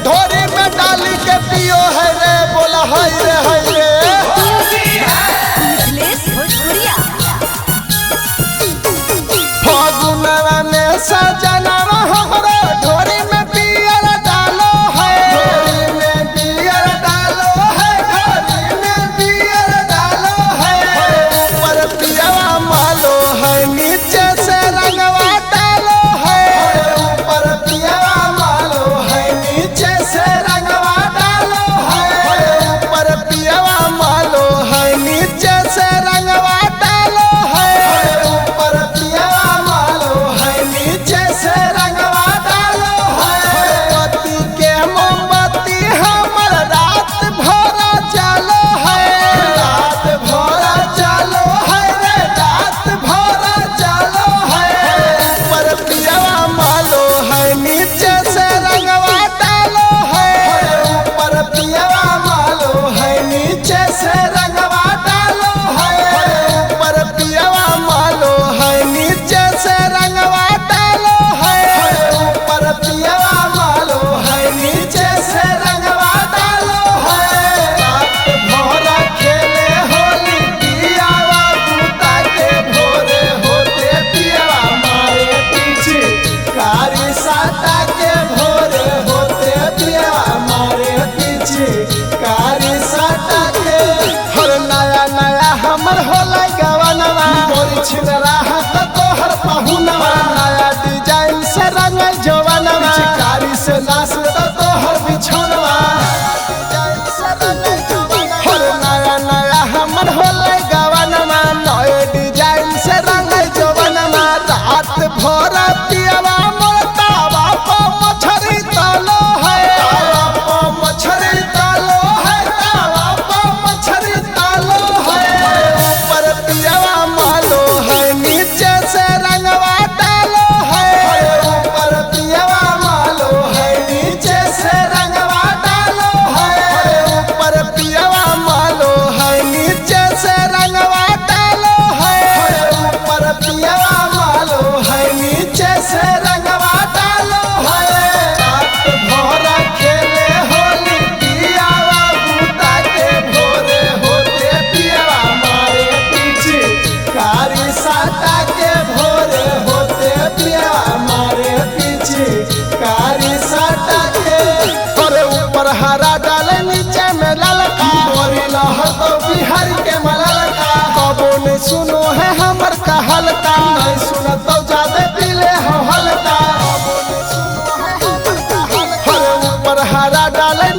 ढोरी में डाली के पियो है रे बोला है रे फागुनवा में सजनवा हमरो ढोरी में पियर डालो है ढोरी में पियर डालो है ढोरी में पियर डालो है ऊपर पियवा मालो है नीचे से रंगवा डालो है ऊपर पियवा मालो है नीचे से रंगवा डालो है ऊपर पियवा मालो है नीचे से रंगवा डालो है ऊपर पियवा मालो है नीचे से रंगवा डालो है पति के मोमबत्ती हमर रात भर चलो है रात भर चलो है रे रात भर चलो है ऊपर पियवा मालो है नीचे से रंगवा डालो है ऊपर पियवा मालो है नीचे से रंगवा डालो है ऊपर पियवा मालो है नीचे से रंगवा डालो है ऊपर पियवा मालो है नीचे से रंगवा डालो है रात भर खेले होली पियावा बूता के भोरे होते पियवा मारे पीछे कारी साटा के भोरे होते पियवा मारे पीछे कारी साटा के हर नया नया हमर होला गवनवा मोरी छिनरा हाथ तोहर पहुनवा नया डिजाइन से रंगल जवनवा कारी से नास तोहर बिछौनवा हर नया नया हमर होला गवनवा नए डिजाइन से रंगल जवनवा रात भर पियवा मोतावा को मछरी तलो है तावा को मछरी तलो है तावा को मछरी तलो है ऊपर पियवा मालो है नीचे से रंगवा डालो है ऊपर पियवा मालो है नीचे से रंगवा डालो है ऊपर पियवा मालो है नीचे से रंगवा डालो है ऊपर पियवा मालो है नीचे से रंगवा डालो है रात भर खेले होली पियावा बूता के भोरे होते पियवा मारे पीछे कारी साटा के भोरे होते पियवा मारे पीछे कारी साटा के अरे ऊपर हरा डाले नीचे में ललका मोरी लहर तो बिहार के मललका कबो नहीं सुनो है हमर का हल्का नहीं सुनो तो ज्यादा पीले हो हल्का अरे ऊपर हरा डाले